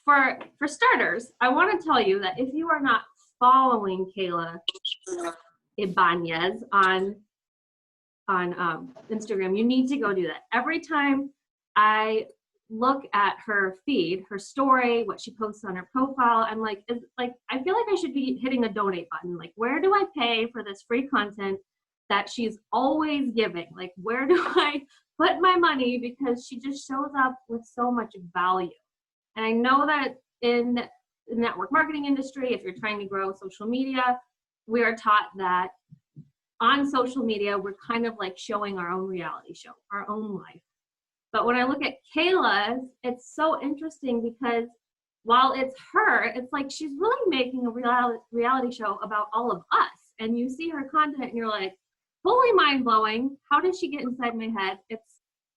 for starters, I want to tell you that if you are not following Kayla Ybanez on Instagram, you need to go do that. Every time I look at her feed, her story, what she posts on her profile, I'm like, I feel like I should be hitting a donate button. Like, where do I pay for this free content that she's always giving? Like, where do I put my money? Because she just shows up with so much value. And I know that in the network marketing industry, if you're trying to grow social media, we are taught that on social media, we're kind of like showing our own reality show, our own life. But when I look at Kayla's, it's so interesting because while it's her, it's like she's really making a reality show about all of us. And you see her content and you're like, fully mind-blowing. How did she get inside my head? It's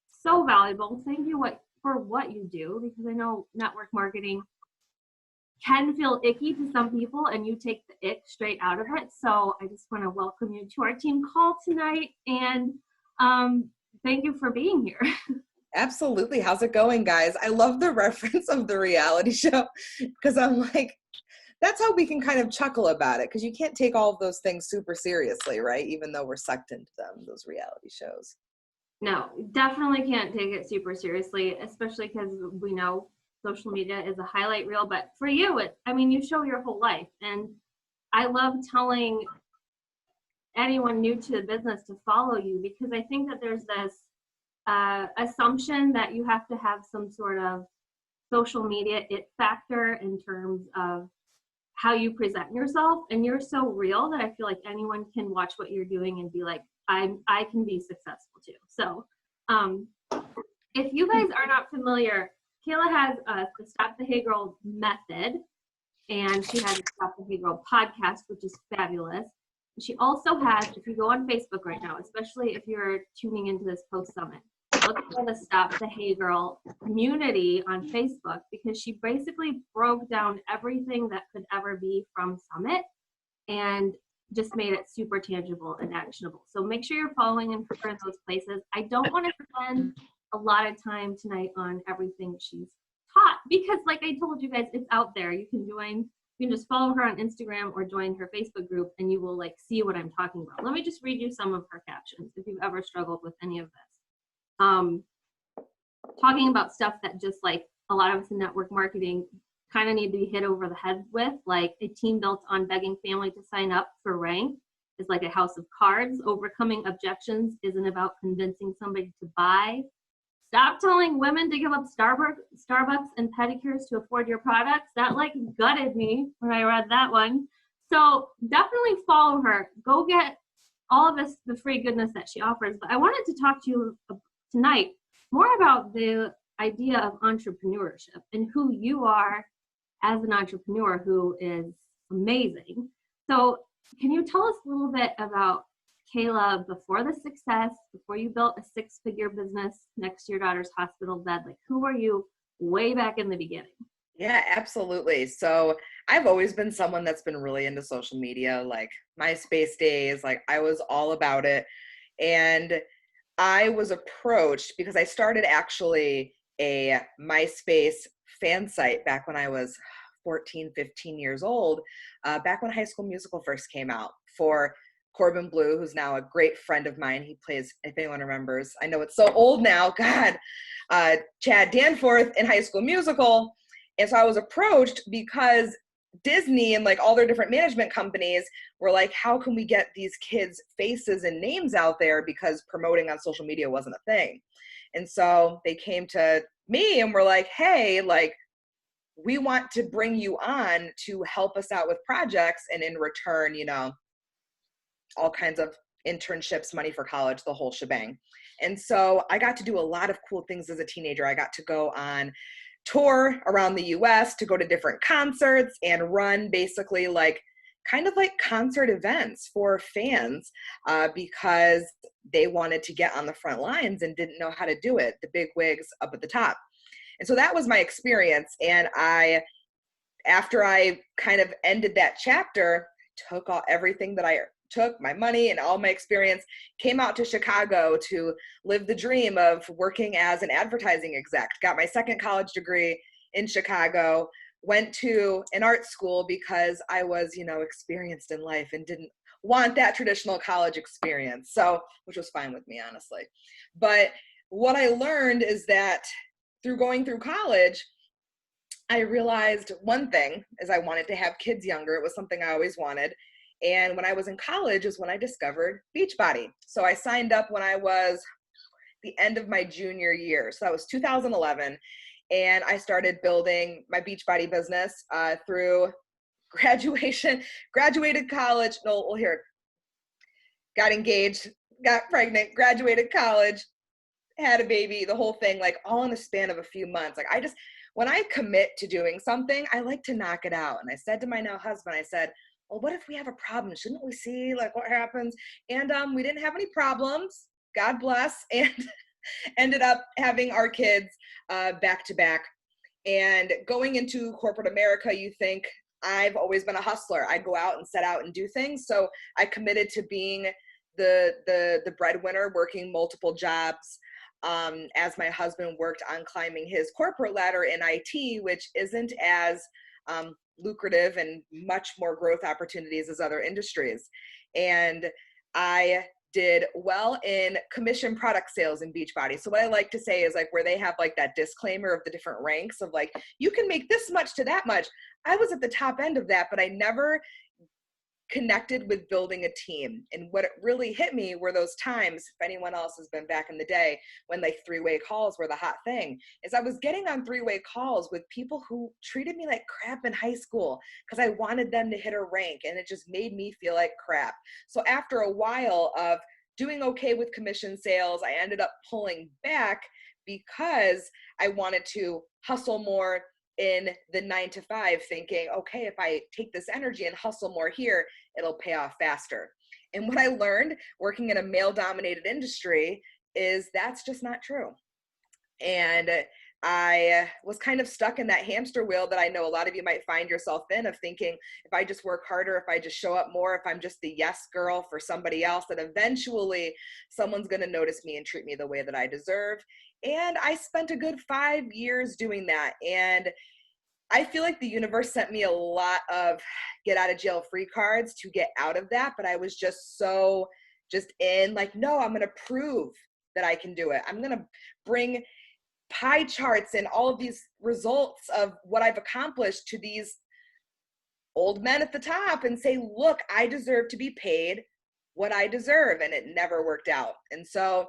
so valuable. Thank you for what you do, because I know network marketing can feel icky to some people and you take the ick straight out of it. So I just want to welcome you to our team call tonight, and thank you for being here. Absolutely. How's it going, guys? I love the reference of the reality show, because I'm like, that's how we can kind of chuckle about it, because you can't take all of those things super seriously, right? Even though we're sucked into them, those reality shows. No, definitely can't take it super seriously, especially because we know social media is a highlight reel. But for you, you show your whole life. And I love telling anyone new to the business to follow you, because I think that there's this assumption that you have to have some sort of social media it factor in terms of how you present yourself. And you're so real that I feel like anyone can watch what you're doing and be like, I can be successful too. So if you guys are not familiar, Kayla has the Stop the Hey Girl method, and she has a Stop the Hey Girl podcast, which is fabulous. She also has, if you go on Facebook right now, especially if you're tuning into this post-summit, look for the Stop the Hey Girl community on Facebook, because she basically broke down everything that could ever be from Summit and just made it super tangible and actionable. So make sure you're following and her in those places. I don't want to spend a lot of time tonight on everything she's taught, because like I told you guys, it's out there. You can just follow her on Instagram or join her Facebook group, and you will see what I'm talking about. Let me just read you some of her captions if you've ever struggled with any of this. Talking about stuff that just like a lot of us in network marketing kind of need to be hit over the head with, like a team built on begging family to sign up for rank is like a house of cards. Overcoming objections isn't about convincing somebody to buy. Stop telling women to give up Starbucks and pedicures to afford your products. That gutted me when I read that one. So definitely follow her. Go get all of the free goodness that she offers. But I wanted to talk to you tonight more about the idea of entrepreneurship and who you are as an entrepreneur who is amazing. So can you tell us a little bit about Kayla before the success, before you built a 6-figure business next to your daughter's hospital bed? Like, who were you way back in the beginning? Yeah, absolutely. So I've always been someone that's been really into social media, like MySpace days, like I was all about it. And I was approached because I started actually a MySpace fan site back when I was 14, 15 years old, back when High School Musical first came out, for Corbin Blue, who's now a great friend of mine. He plays, if anyone remembers, I know it's so old now, God, Chad Danforth in High School Musical. And so I was approached because Disney and all their different management companies were like, how can we get these kids' faces and names out there, because promoting on social media wasn't a thing. And so they came to me and were like, hey, we want to bring you on to help us out with projects, and in return, all kinds of internships, money for college, the whole shebang. And so I got to do a lot of cool things as a teenager. I got to go on tour around the US to go to different concerts and run basically kind of like concert events for fans, because they wanted to get on the front lines and didn't know how to do it, the big wigs up at the top. And so that was my experience. And after I kind of ended that chapter, took everything that I took, my money and all my experience, came out to Chicago to live the dream of working as an advertising exec, got my second college degree in Chicago, went to an art school because I was, experienced in life and didn't want that traditional college experience. So, which was fine with me, honestly. But what I learned is that through going through college, I realized one thing is I wanted to have kids younger. It was something I always wanted. And when I was in college is when I discovered Beachbody. So I signed up when I was the end of my junior year. So that was 2011. And I started building my Beachbody business through graduated college. No, well, here, got engaged, got pregnant, graduated college, had a baby, the whole thing, like all in the span of a few months. Like when I commit to doing something, I like to knock it out. And I said to my now husband, I said, well, what if we have a problem? Shouldn't we see like what happens? And we didn't have any problems. God bless. And ended up having our kids back to back. And going into corporate America, you think I've always been a hustler. I go out and set out and do things. So I committed to being the breadwinner, working multiple jobs, as my husband worked on climbing his corporate ladder in IT, which isn't as lucrative and much more growth opportunities as other industries. And I did well in commission product sales in Beachbody. So what I like to say is like where they have like that disclaimer of the different ranks of like, you can make this much to that much. I was at the top end of that, but I never connected with building a team. And what it really hit me were those times, if anyone else has been back in the day, when like three-way calls were the hot thing, is I was getting on three-way calls with people who treated me like crap in high school because I wanted them to hit a rank, and it just made me feel like crap. So after a while of doing okay with commission sales, I ended up pulling back because I wanted to hustle more in the 9 to 5, thinking, okay, if I take this energy and hustle more here, it'll pay off faster. And what I learned working in a male dominated industry is that's just not true. And I was kind of stuck in that hamster wheel that I know a lot of you might find yourself in, of thinking, if I just work harder, if I just show up more, if I'm just the yes girl for somebody else, that eventually someone's going to notice me and treat me the way that I deserve. And I spent a good 5 years doing that. And I feel like the universe sent me a lot of get out of jail free cards to get out of that. But I was just so in like, no, I'm going to prove that I can do it. I'm going to bring pie charts and all of these results of what I've accomplished to these old men at the top and say, look, I deserve to be paid what I deserve. And it never worked out. And so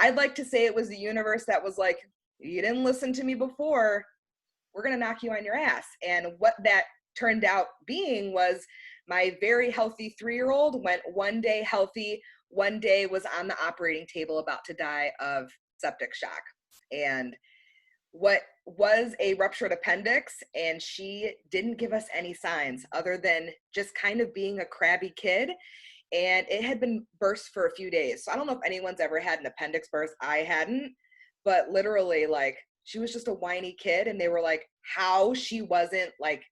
I'd like to say it was the universe that was like, you didn't listen to me before, we're going to knock you on your ass. And what that turned out being was my very healthy 3-year-old went one day healthy, one day was on the operating table about to die of septic shock. And what was a ruptured appendix, and she didn't give us any signs other than just kind of being a crabby kid. And it had been burst for a few days. So I don't know if anyone's ever had an appendix burst. I hadn't, but literally like she was just a whiny kid, and they were like, how she wasn't like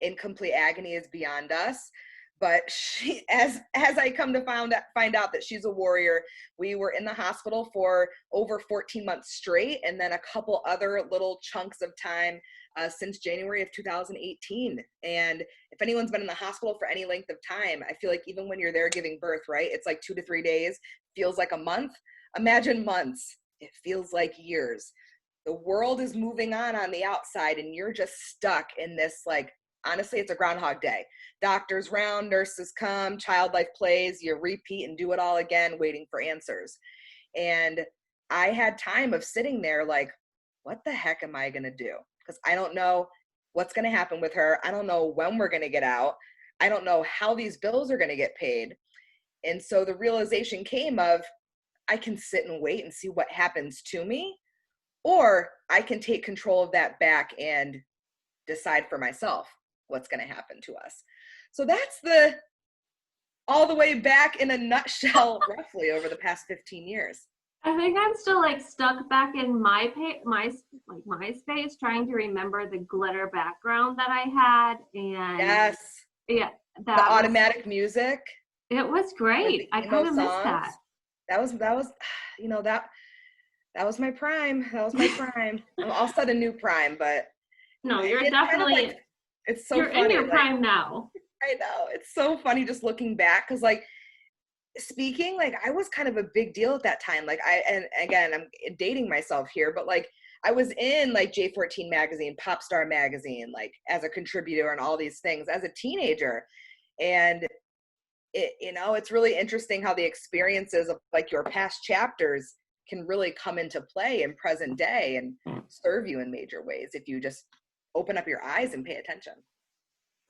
in complete agony is beyond us. But she, as I come to find out that she's a warrior, we were in the hospital for over 14 months straight, and then a couple other little chunks of time since January of 2018. And if anyone's been in the hospital for any length of time, I feel like even when you're there giving birth, right, it's like 2 to 3 days, feels like a month. Imagine months. It feels like years. The world is moving on the outside, and you're just stuck in this, like, honestly, it's a Groundhog Day. Doctors round, nurses come, child life plays, you repeat and do it all again, waiting for answers. And I had time of sitting there like, what the heck am I going to do? Because I don't know what's going to happen with her. I don't know when we're going to get out. I don't know how these bills are going to get paid. And so the realization came of, I can sit and wait and see what happens to me, or I can take control of that back and decide for myself what's going to happen to us. So that's all the way back in a nutshell, roughly over the past 15 years. I think I'm still like stuck back in my MySpace, trying to remember the glitter background that I had, and yes, yeah, the automatic music. It was great. I kind of missed that. That was you know, that was my prime. That was my prime. I'll set a new prime, but No, you're it's kind of like, definitely, it's so you're in funny. your Like, prime now. I know it's so funny just looking back. Cause like speaking, like I was kind of a big deal at that time. Like and again, I'm dating myself here, but like I was in like J14 magazine, Pop Star magazine, like as a contributor and all these things as a teenager. And it, it's really interesting how the experiences of like your past chapters can really come into play in present day and serve you in major ways if you just open up your eyes and pay attention.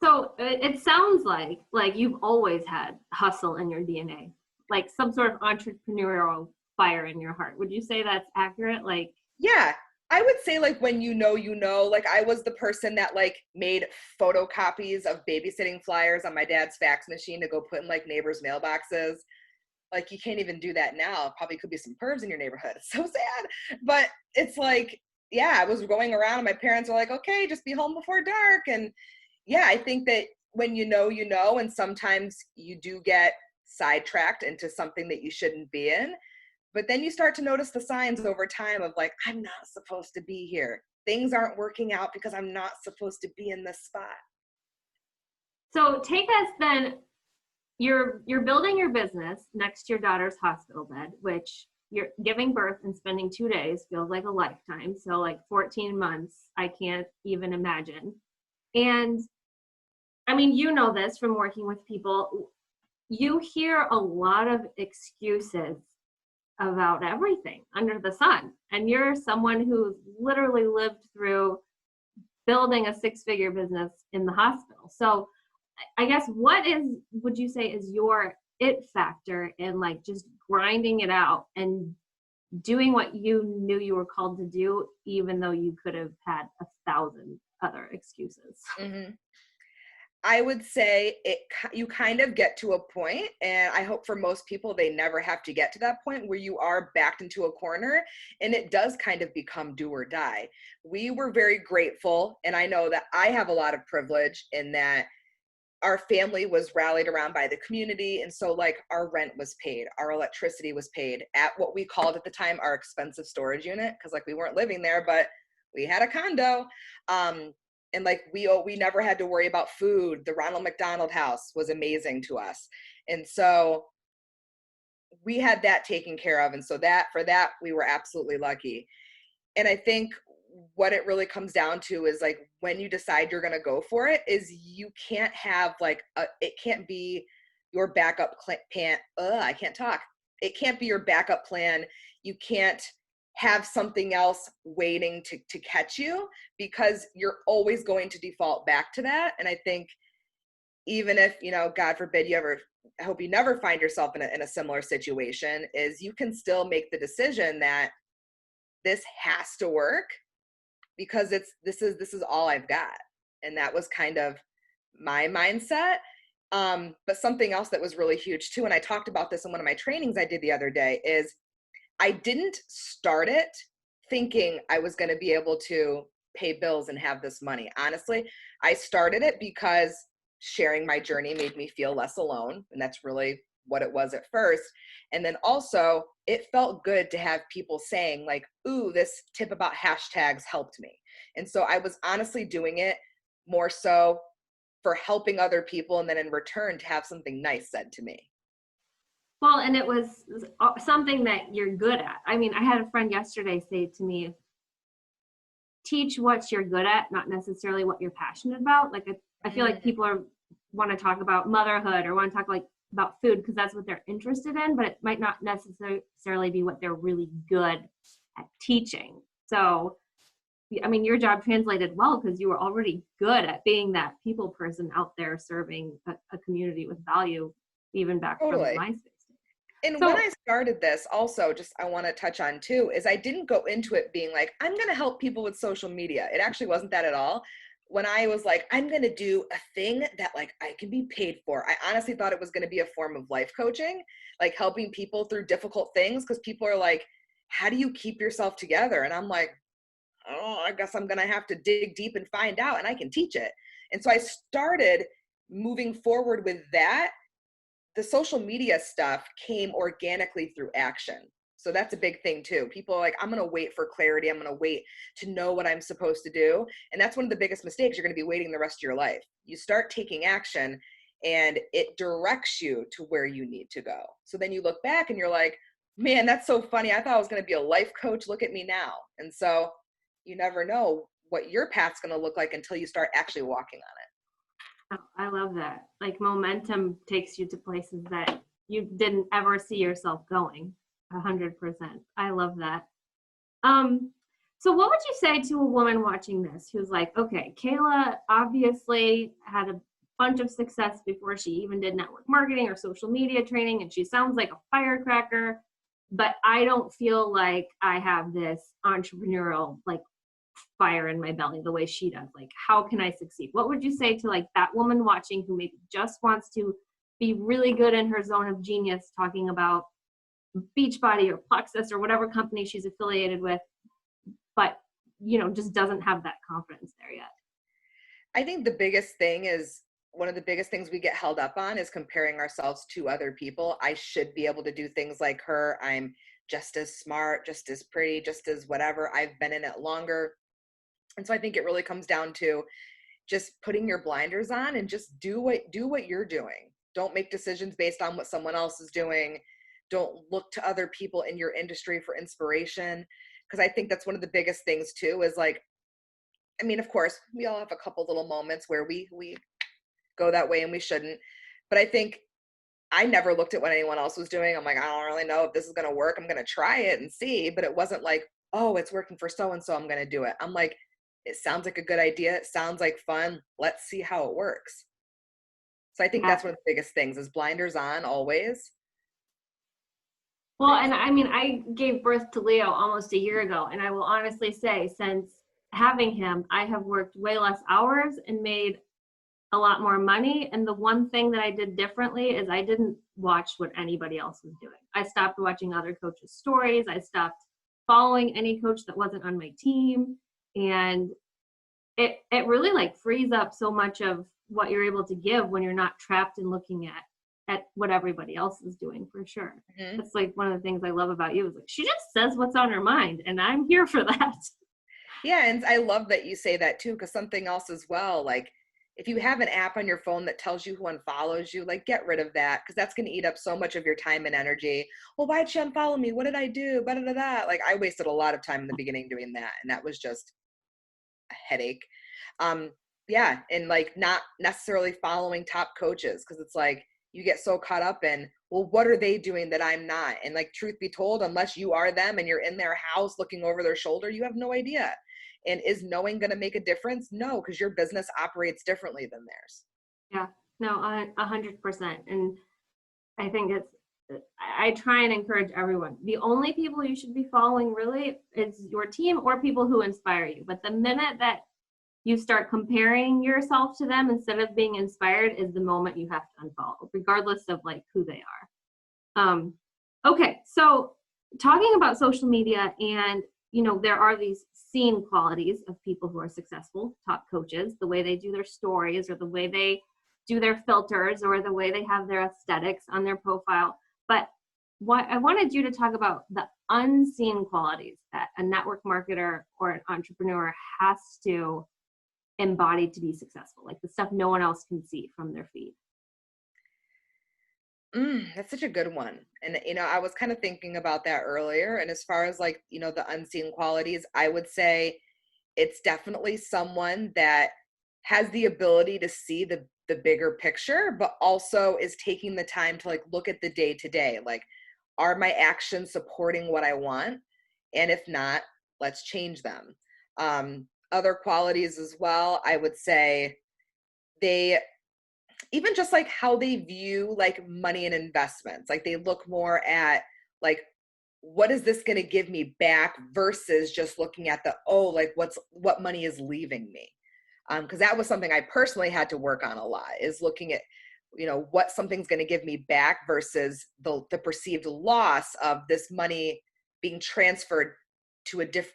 So it sounds like you've always had hustle in your DNA, like some sort of entrepreneurial fire in your heart. Would you say that's accurate? Like, Yeah, I would say like when like I was the person that like made photocopies of babysitting flyers on my dad's fax machine to go put in like neighbors' mailboxes. Like you can't even do that now. Probably could be some pervs in your neighborhood. It's so sad. But it's like, yeah, I was going around and my parents were like, okay, just be home before dark. And yeah, I think that when and sometimes you do get sidetracked into something that you shouldn't be in. But then you start to notice the signs over time of like, I'm not supposed to be here. Things aren't working out because I'm not supposed to be in this spot. so take us then. You're building your business next to your daughter's hospital bed, which you're giving birth and spending 2 days feels like a lifetime. So like 14 months, I can't even imagine. And I mean, you know this from working with people. You hear a lot of excuses about everything under the sun. And you're someone who's literally lived through building a six-figure business in the hospital. So I guess would you say is your it factor in like just grinding it out and doing what you knew you were called to do, even though you could have had 1,000 other excuses? Mm-hmm. I would say you kind of get to a point, and I hope for most people they never have to get to that point where you are backed into a corner and it does kind of become do or die. We were very grateful, and I know that I have a lot of privilege in that our family was rallied around by the community, and so like our rent was paid, our electricity was paid at what we called at the time our expensive storage unit, because like we weren't living there, but we had a condo. And like we never had to worry about food. The Ronald McDonald House was amazing to us, and so we had that taken care of, and so that for that we were absolutely lucky. And I think what it really comes down to is like when you decide you're going to go for it is you can't have like it can't be your backup plan. I can't talk. It can't be your backup plan. You can't have something else waiting to catch you, because you're always going to default back to that. And I think even if, God forbid I hope you never find yourself in a similar situation, is you can still make the decision that this has to work because this is all I've got. And that was kind of my mindset. But something else that was really huge too, and I talked about this in one of my trainings I did the other day, is I didn't start it thinking I was going to be able to pay bills and have this money. Honestly, I started it because sharing my journey made me feel less alone. And that's really what it was at first. And then also it felt good to have people saying like, ooh, this tip about hashtags helped me. And so I was honestly doing it more so for helping other people, and then in return to have something nice said to me. Well, and it was something that you're good at. I mean, I had a friend yesterday say to me, teach what you're good at, not necessarily what you're passionate about. Like I feel like people want to talk about motherhood or want to talk like about food because that's what they're interested in, but it might not necessarily be what they're really good at teaching. So, I mean, your job translated well because you were already good at being that people person out there serving a community with value, even back from Totally. MySpace. And So, when I started this, also, just I want to touch on too, is I didn't go into it being like, I'm going to help people with social media. It actually wasn't that at all. When I was like, I'm going to do a thing that like I can be paid for, I honestly thought it was going to be a form of life coaching, like helping people through difficult things. Because people are like, how do you keep yourself together? And I'm like, oh, I guess I'm going to have to dig deep and find out, and I can teach it. And so I started moving forward with that. The social media stuff came organically through action. So that's a big thing too. People are like, I'm going to wait for clarity. I'm going to wait to know what I'm supposed to do. And that's one of the biggest mistakes. You're going to be waiting the rest of your life. You start taking action and it directs you to where you need to go. So then you look back and you're like, man, that's so funny. I thought I was going to be a life coach. Look at me now. And so you never know what your path's going to look like until you start actually walking on it. Oh, I love that. Like momentum takes you to places that you didn't ever see yourself going. 100%. I love that. So what would you say to a woman watching this who's like, okay, Kayla obviously had a bunch of success before she even did network marketing or social media training, and she sounds like a firecracker, but I don't feel like I have this entrepreneurial like fire in my belly the way she does. Like, how can I succeed? What would you say to like that woman watching who maybe just wants to be really good in her zone of genius, talking about Beachbody or Plexus or whatever company she's affiliated with, but just doesn't have that confidence there yet? I think the biggest thing is one of the biggest things we get held up on is comparing ourselves to other people. I should be able to do things like her. I'm just as smart, just as pretty, just as whatever. I've been in it longer. And so I think it really comes down to just putting your blinders on and just do what you're doing. Don't make decisions based on what someone else is doing. Don't look to other people in your industry for inspiration. Because I think that's one of the biggest things too, is like, I mean, of course, we all have a couple little moments where we go that way and we shouldn't. But I think I never looked at what anyone else was doing. I'm like, I don't really know if this is going to work. I'm going to try it and see. But it wasn't like, oh, it's working for so-and-so, I'm going to do it. I'm like, it sounds like a good idea. It sounds like fun. Let's see how it works. So I think Yeah. that's one of the biggest things is blinders on always. Well, and I mean, I gave birth to Leo almost a year ago, and I will honestly say, since having him, I have worked way less hours and made a lot more money. And the one thing that I did differently is I didn't watch what anybody else was doing. I stopped watching other coaches' stories. I stopped following any coach that wasn't on my team. And it really like frees up so much of what you're able to give when you're not trapped in looking at what everybody else is doing, for sure. Mm-hmm. That's like one of the things I love about you is like she just says what's on her mind, and I'm here for that. Yeah, and I love that you say that too, because something else as well, like if you have an app on your phone that tells you who unfollows you, like get rid of that because that's going to eat up so much of your time and energy. Well, why'd she unfollow me? What did I do? Blah, blah, blah, blah. Like I wasted a lot of time in the beginning doing that, and that was just a headache. Yeah, and like not necessarily following top coaches because it's like you get so caught up in, well, what are they doing that I'm not? And like truth be told, unless you are them and you're in their house looking over their shoulder, you have no idea. And is knowing going to make a difference? No, because your business operates differently than theirs. Yeah, no, 100%. And I think I try and encourage everyone. The only people you should be following really is your team or people who inspire you. But the minute that you start comparing yourself to them instead of being inspired is the moment you have to unfollow, regardless of like who they are. Okay, so talking about social media, and there are these seen qualities of people who are successful, top coaches, the way they do their stories or the way they do their filters or the way they have their aesthetics on their profile. But what I wanted you to talk about the unseen qualities that a network marketer or an entrepreneur has to embody to be successful, like the stuff no one else can see from their feed. That's such a good one. And, I was kind of thinking about that earlier. And as far as like, the unseen qualities, I would say it's definitely someone that has the ability to see the bigger picture, but also is taking the time to like look at the day to day. Like, are my actions supporting what I want? And if not, let's change them. Other qualities as well, I would say they even just like how they view like money and investments, like they look more at like what is this going to give me back versus just looking at like what money is leaving me, because that was something I personally had to work on a lot, is looking at what something's going to give me back versus the perceived loss of this money being transferred to a different,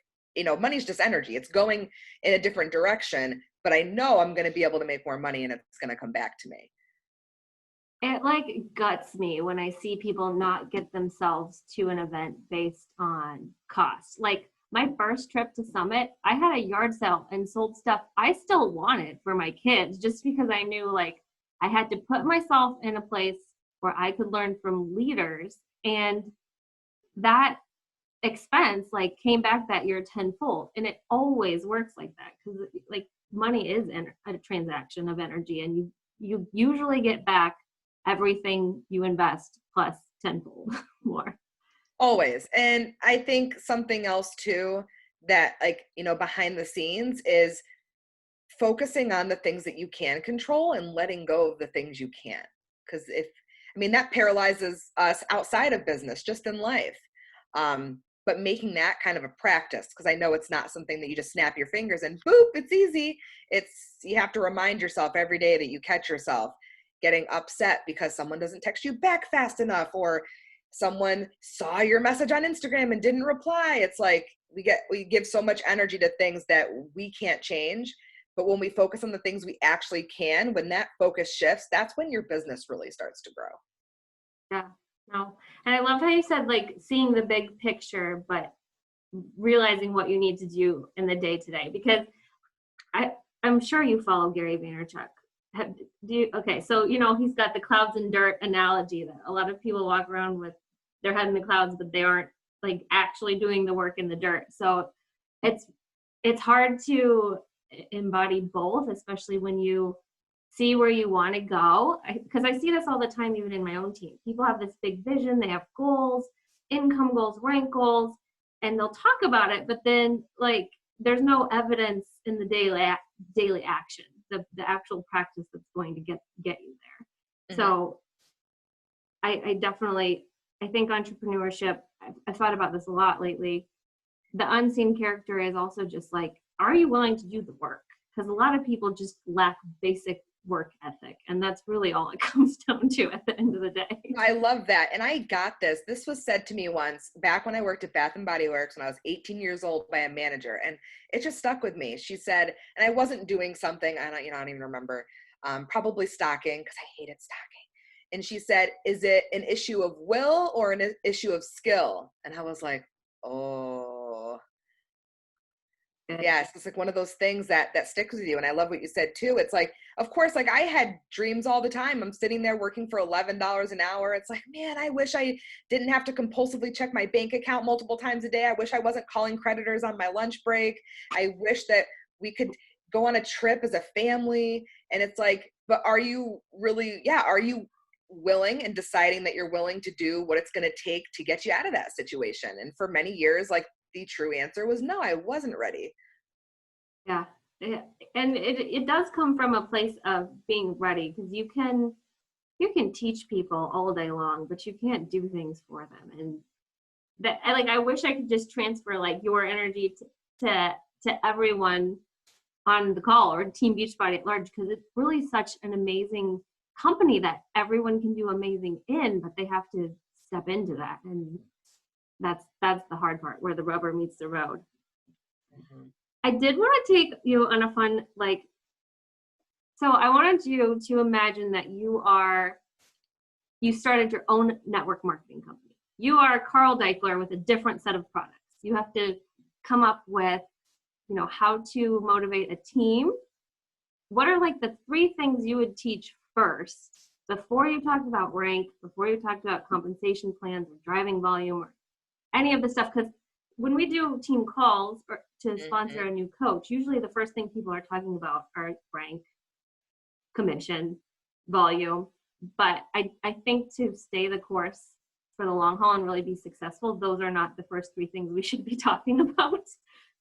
money's just energy, it's going in a different direction, but I know I'm going to be able to make more money and it's going to come back to me. It like guts me when I see people not get themselves to an event based on cost. Like my first trip to Summit, I had a yard sale and sold stuff I still wanted for my kids just because I knew like I had to put myself in a place where I could learn from leaders, and that expense like came back that year tenfold. And it always works like that because like money is a transaction of energy, and you usually get back everything you invest plus tenfold more. Always. And I think something else too that, like, behind the scenes is focusing on the things that you can control and letting go of the things you can't. Because that paralyzes us outside of business, just in life. But making that kind of a practice, because I know it's not something that you just snap your fingers and boop, it's easy. You have to remind yourself every day that you catch yourself getting upset because someone doesn't text you back fast enough, or someone saw your message on Instagram and didn't reply. It's like we give so much energy to things that we can't change. But when we focus on the things we actually can, when that focus shifts, that's when your business really starts to grow. Yeah, no. And I love how you said like seeing the big picture, but realizing what you need to do in the day to day. Because I'm sure you follow Gary Vaynerchuk. Okay, so he's got the clouds and dirt analogy that a lot of people walk around with their head in the clouds, but they aren't like actually doing the work in the dirt. So it's hard to embody both, especially when you see where you want to go. Because I see this all the time, even in my own team. People have this big vision, they have goals, income goals, rank goals, and they'll talk about it, but then like there's no evidence in the daily action, the actual practice that's going to get you there. Mm-hmm. So I definitely, I think entrepreneurship, I've thought about this a lot lately. The unseen character is also just like, are you willing to do the work? Because a lot of people just lack basic work ethic, and that's really all it comes down to at the end of the day. I love that. And I got this. This was said to me once back when I worked at Bath and Body Works when I was 18 years old by a manager, and it just stuck with me. She said, and I wasn't doing something, I don't even remember, probably stocking, because I hated stocking. And she said, is it an issue of will or an issue of skill? And I was like, oh, yes, it's like one of those things that sticks with you. And I love what you said too. It's like, of course, like I had dreams all the time. I'm sitting there working for $11 an hour. It's like, man, I wish I didn't have to compulsively check my bank account multiple times a day. I wish I wasn't calling creditors on my lunch break. I wish that we could go on a trip as a family. And it's like, but are you really, are you willing and deciding that you're willing to do what it's going to take to get you out of that situation? And for many years, like the true answer was no, I wasn't ready. Yeah. And it does come from a place of being ready, because you can teach people all day long, but you can't do things for them. And that, I wish I could just transfer like your energy to everyone on the call, or Team Beachbody at large, because it's really such an amazing company that everyone can do amazing in, but they have to step into that. And that's the hard part, where the rubber meets the road. Mm-hmm. I did want to take you on a fun, so I wanted you to imagine that you started your own network marketing company. You are Carl Deichler with a different set of products. You have to come up with, how to motivate a team. What are the 3 things you would teach first before you talked about rank, before you talked about compensation plans or driving volume or any of the stuff? Because when we do team calls or to sponsor a new coach, usually the first thing people are talking about are rank, commission, volume. But I think to stay the course for the long haul and really be successful, those are not the first 3 things we should be talking about.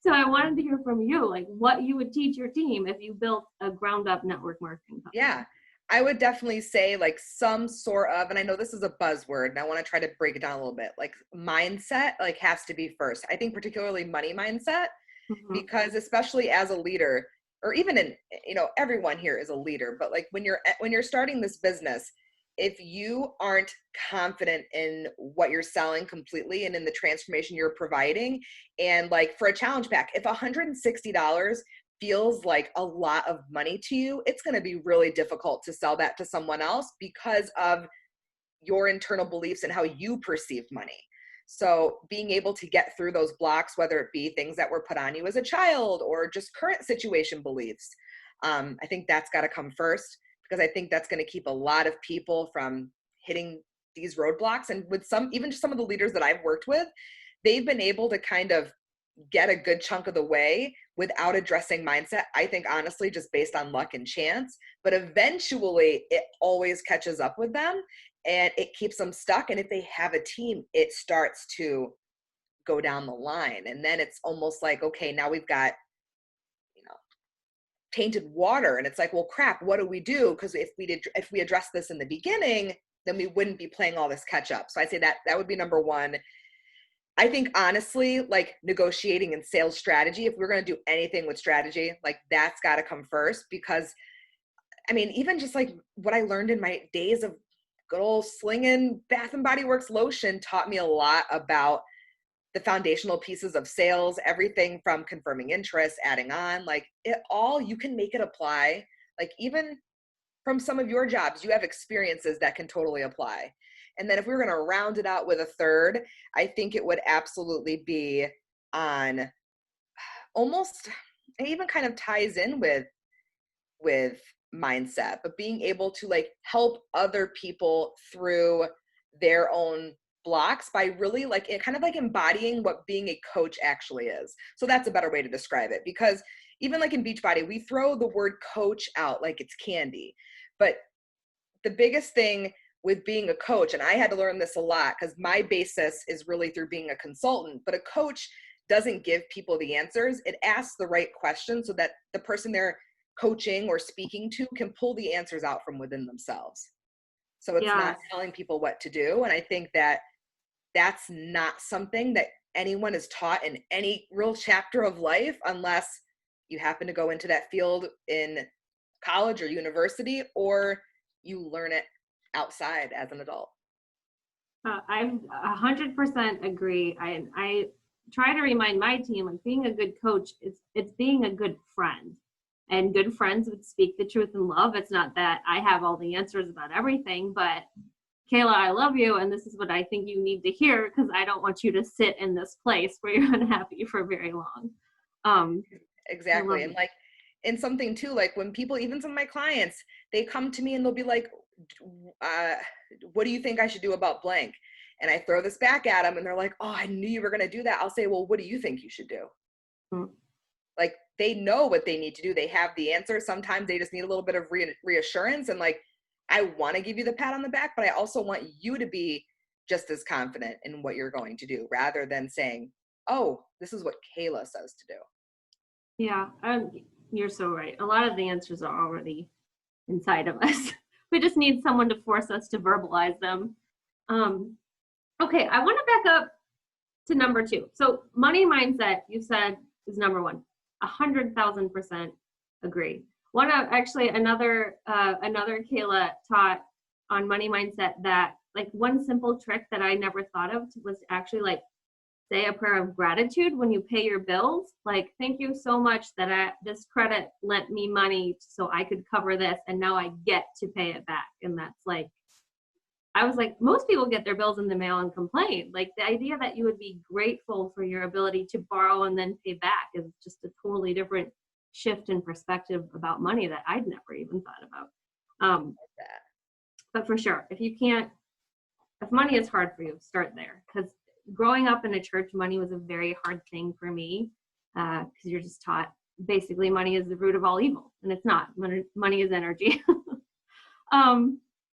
So I wanted to hear from you, what you would teach your team if you built a ground up network marketing company. Yeah. I would definitely say some sort of, and I know this is a buzzword and I want to try to break it down a little bit, mindset, has to be first. I think particularly money mindset, mm-hmm. because especially as a leader, or even in, everyone here is a leader, but when you're starting this business, if you aren't confident in what you're selling completely and in the transformation you're providing, and for a challenge pack, if $160 feels like a lot of money to you, it's going to be really difficult to sell that to someone else because of your internal beliefs and how you perceive money. So being able to get through those blocks, whether it be things that were put on you as a child or just current situation beliefs, I think that's got to come first, because I think that's going to keep a lot of people from hitting these roadblocks. And with some, even just some of the leaders that I've worked with, they've been able to kind of get a good chunk of the way without addressing mindset. I think honestly, just based on luck and chance, but eventually it always catches up with them and it keeps them stuck. And if they have a team, it starts to go down the line. And then it's almost like, okay, now we've got, you know, tainted water. And it's like, well, crap, what do we do? Because if we address this in the beginning, then we wouldn't be playing all this catch up. So I'd say that would be number one. I think honestly, like negotiating and sales strategy, if we're going to do anything with strategy, like that's got to come first, because I mean, even just like what I learned in my days of good old slinging Bath and Body Works lotion taught me a lot about the foundational pieces of sales, everything from confirming interest, adding on, like it all, you can make it apply. Like even from some of your jobs, you have experiences that can totally apply. And then if we were going to round it out with a third, I think it would absolutely be on almost, it even kind of ties in with mindset, but being able to like help other people through their own blocks by really like it kind of like embodying what being a coach actually is. So that's a better way to describe it, because even like in Beachbody, we throw the word coach out like it's candy. But the biggest thing with being a coach, and I had to learn this a lot because my basis is really through being a consultant, but a coach doesn't give people the answers. It asks the right questions so that the person they're coaching or speaking to can pull the answers out from within themselves. So it's not Yes. telling people what to do. And I think that that's not something that anyone is taught in any real chapter of life unless you happen to go into that field in college or university, or you learn it outside as an adult. I 100% agree. I try to remind my team, like being a good coach, it's being a good friend. And good friends would speak the truth in love. It's not that I have all the answers about everything, but Kayla, I love you, and this is what I think you need to hear, because I don't want you to sit in this place where you're unhappy for very long. Um, I love Exactly. And it. like, and something too, like when people, even some of my clients, they come to me and they'll be like, uh, what do you think I should do about blank? And I throw this back at them and they're like, oh, I knew you were going to do that. I'll say, well, what do you think you should do? Mm. Like they know what they need to do. They have the answer. Sometimes they just need a little bit of reassurance. And like, I want to give you the pat on the back, but I also want you to be just as confident in what you're going to do, rather than saying, oh, this is what Kayla says to do. Yeah, you're so right. A lot of the answers are already inside of us. We just need someone to force us to verbalize them. Um, okay, I want to back up to number two. So money mindset, you said, is number one. 100,000% agree. One of actually another Kayla taught on money mindset that like one simple trick that I never thought of was actually like say a prayer of gratitude when you pay your bills. Like, thank you so much that this credit lent me money so I could cover this, and now I get to pay it back. And that's like, I was like, most people get their bills in the mail and complain. Like the idea that you would be grateful for your ability to borrow and then pay back is just a totally different shift in perspective about money that I'd never even thought about. But for sure, if money is hard for you, start there. Because growing up in a church, money was a very hard thing for me, because you're just taught basically money is the root of all evil, and it's not. Money is energy.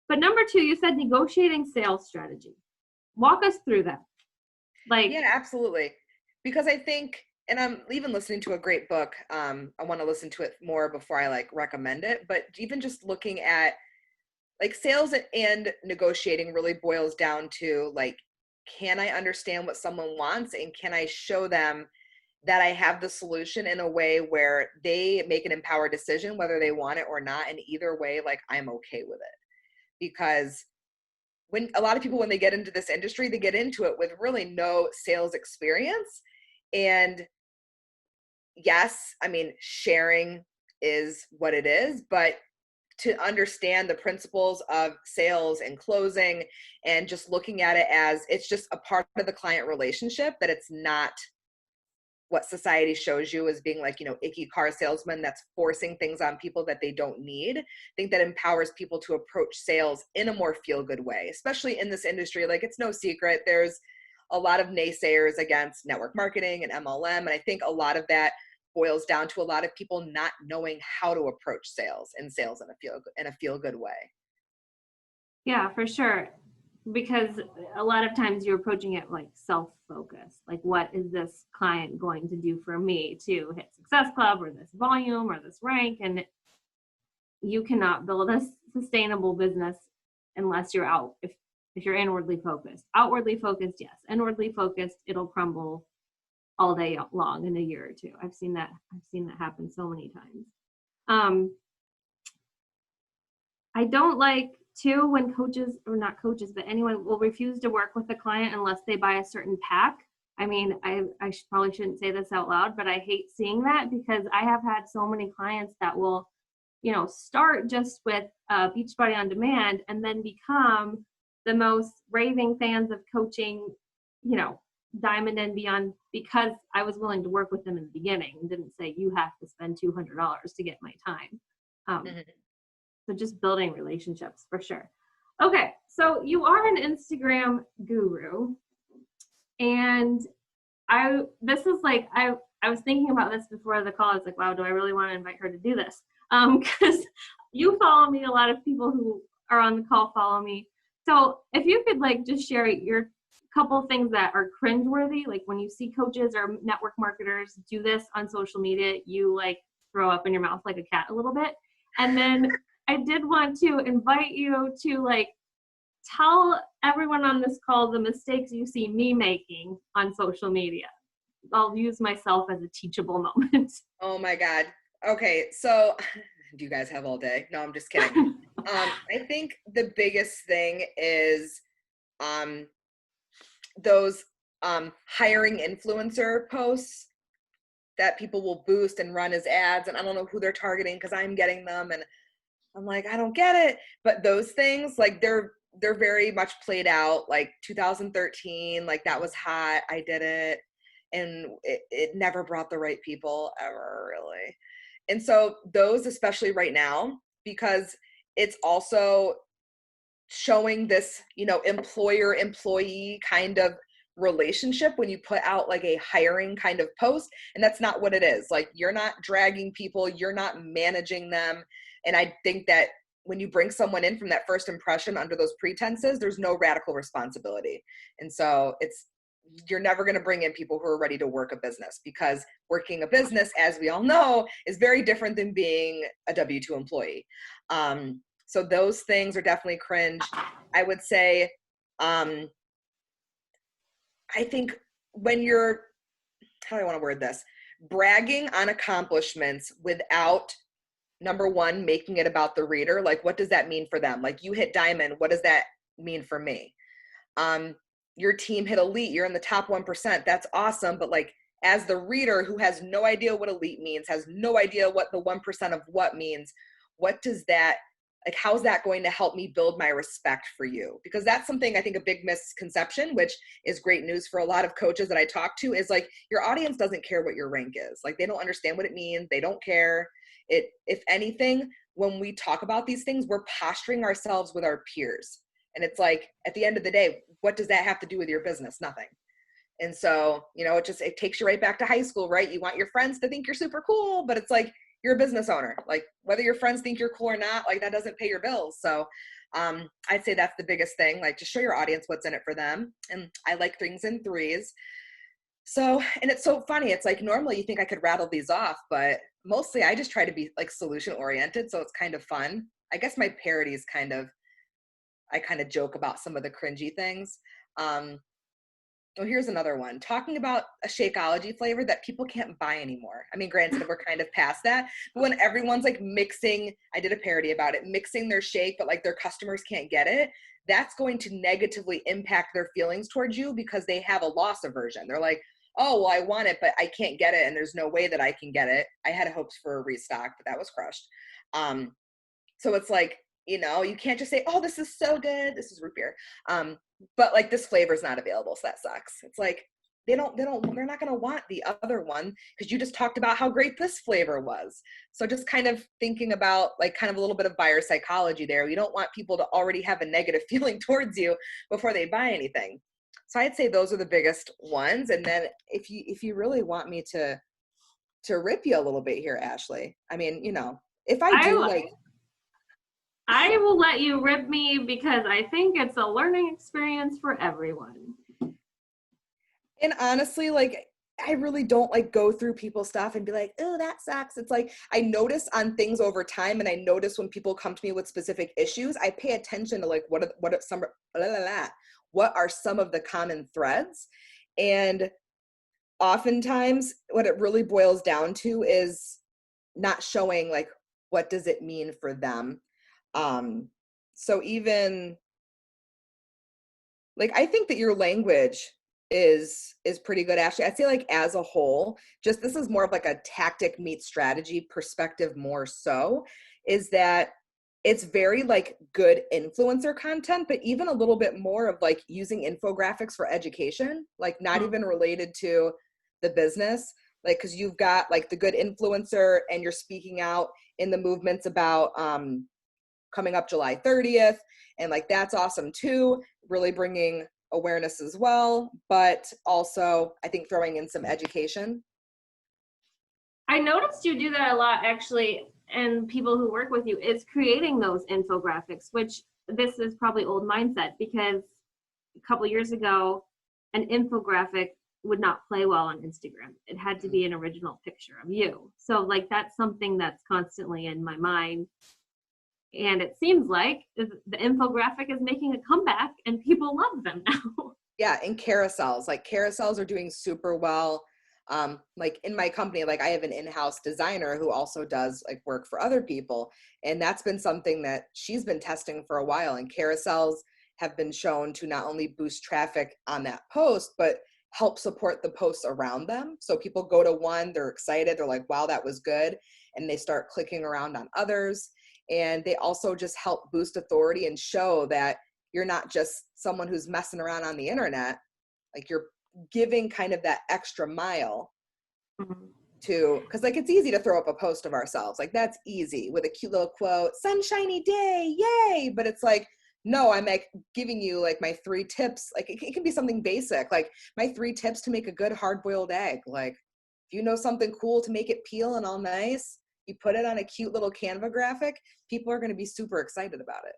But number two, you said negotiating sales strategy. Walk us through that. Like, Yeah, absolutely. Because I think, and I'm even listening to a great book. I want to listen to it more before I like recommend it. But even just looking at like sales and negotiating really boils down to like, can I understand what someone wants, and can I show them that I have the solution in a way where they make an empowered decision whether they want it or not. And either way, like I'm okay with it. Because when a lot of people, when they get into this industry, they get into it with really no sales experience. And yes, I mean, sharing is what it is, but to understand the principles of sales and closing and just looking at it as it's just a part of the client relationship, that it's not what society shows you as being like, icky car salesman that's forcing things on people that they don't need. I think that empowers people to approach sales in a more feel-good way, especially in this industry. Like, it's no secret, there's a lot of naysayers against network marketing and MLM. And I think a lot of that boils down to a lot of people not knowing how to approach sales in a feel good way. Yeah, for sure. Because a lot of times you're approaching it like self-focused. Like, what is this client going to do for me to hit Success Club or this volume or this rank? And you cannot build a sustainable business unless you're if you're inwardly focused. Outwardly focused, yes. Inwardly focused, it'll crumble all day long in a year or two. I've seen that happen so many times. I don't like too when coaches, or not coaches, but anyone will refuse to work with a client unless they buy a certain pack. I mean, I probably shouldn't say this out loud, but I hate seeing that, because I have had so many clients that will, start just with Beachbody On Demand and then become the most raving fans of coaching, Diamond and beyond, because I was willing to work with them in the beginning and didn't say you have to spend $200 to get my time. So just building relationships for sure. Okay, so you are an Instagram guru, and I was thinking about this before the call. I was like, wow, do I really want to invite her to do this? Because you follow me, a lot of people who are on the call follow me. So if you could just share your couple of things that are cringeworthy, like when you see coaches or network marketers do this on social media, you throw up in your mouth like a cat a little bit. And then I did want to invite you to tell everyone on this call the mistakes you see me making on social media. I'll use myself as a teachable moment. Oh my God. Okay. So do you guys have all day? No, I'm just kidding. I think the biggest thing is those hiring influencer posts that people will boost and run as ads. And I don't know who they're targeting because I'm getting them. And I'm like, I don't get it. But those things, they're very much played out. 2013, that was hot. I did it. And it never brought the right people ever, really. And so those, especially right now, because it's also showing this, employer-employee kind of relationship when you put out a hiring kind of post, and that's not what it is. You're not dragging people, you're not managing them. And I think that when you bring someone in from that first impression under those pretenses, there's no radical responsibility. And so you're never going to bring in people who are ready to work a business, because working a business, as we all know, is very different than being a W-2 employee. So those things are definitely cringe. I would say, I think when you're, how do I want to word this? Bragging on accomplishments without, number one, making it about the reader. What does that mean for them? You hit diamond. What does that mean for me? Your team hit elite. You're in the top 1%. That's awesome. But as the reader who has no idea what elite means, has no idea what the 1% of what means, what does that, how's that going to help me build my respect for you? Because that's something I think a big misconception, which is great news for a lot of coaches that I talk to, is your audience doesn't care what your rank is. They don't understand what it means. They don't care. If anything, when we talk about these things, we're posturing ourselves with our peers. And it's at the end of the day, what does that have to do with your business? Nothing. And so, it takes you right back to high school, right? You want your friends to think you're super cool, but it's you're a business owner. Whether your friends think you're cool or not, that doesn't pay your bills. So I'd say that's the biggest thing, just show your audience what's in it for them. And I like things in threes. So, and it's so funny. It's normally you think I could rattle these off, but mostly I just try to be solution oriented. So it's kind of fun. I guess my parodies I kind of joke about some of the cringy things. Oh, here's another one. Talking about a Shakeology flavor that people can't buy anymore. I mean, granted, we're kind of past that. But when everyone's mixing, I did a parody about it, mixing their shake, but their customers can't get it, that's going to negatively impact their feelings towards you because they have a loss aversion. They're like, oh, well, I want it, but I can't get it. And there's no way that I can get it. I had hopes for a restock, but that was crushed. So it's like, you know, you can't just say, oh, this is so good. This is root beer. But like this flavor is not available. So that sucks. It's like, they're not going to want the other one because you just talked about how great this flavor was. So just kind of thinking about like kind of a little bit of buyer psychology there. You don't want people to already have a negative feeling towards you before they buy anything. So I'd say those are the biggest ones. And then if you really want me to rip you a little bit here, Ashley, I mean, you know, if I do like, I will let you rip me because I think it's a learning experience for everyone. and honestly, like, I really don't like go through people's stuff and be like, oh, that sucks. It's like, I notice on things over time, and I notice when people come to me with specific issues, I pay attention to like, what are some of the common threads? And oftentimes what it really boils down to is not showing like, what does it mean for them? So even like, I think that your language is pretty good, Ashley. I'd say like as a whole, just this is more of like a tactic meets strategy perspective more so, is that it's very like good influencer content, but even a little bit more of like using infographics for education, like not even related to the business. Like, cause you've got like the good influencer and you're speaking out in the movements about, coming up July 30th. And like, that's awesome too, really bringing awareness as well. But also I think throwing in some education. I noticed you do that a lot actually, and people who work with you is creating those infographics, which this is probably old mindset because a couple years ago, an infographic would not play well on Instagram. It had to be an original picture of you. So like, that's something that's constantly in my mind. And it seems like the infographic is making a comeback and people love them now. Yeah, and carousels. Like carousels are doing super well. Like in my company, like I have an in-house designer who also does like work for other people. And that's been something that she's been testing for a while. And carousels have been shown to not only boost traffic on that post, but help support the posts around them. So people go to one, they're excited, they're like, wow, that was good. And they start clicking around on others. And they also just help boost authority and show that you're not just someone who's messing around on the internet, like you're giving kind of that extra mile to, because like it's easy to throw up a post of ourselves. Like that's easy with a cute little quote, sunshiny day, yay. But it's like, no, I'm like giving you like my 3 tips. Like it can be something basic, like my 3 tips to make a good hard-boiled egg. Like if you know something cool to make it peel and all nice, you put it on a cute little Canva graphic, people are going to be super excited about it.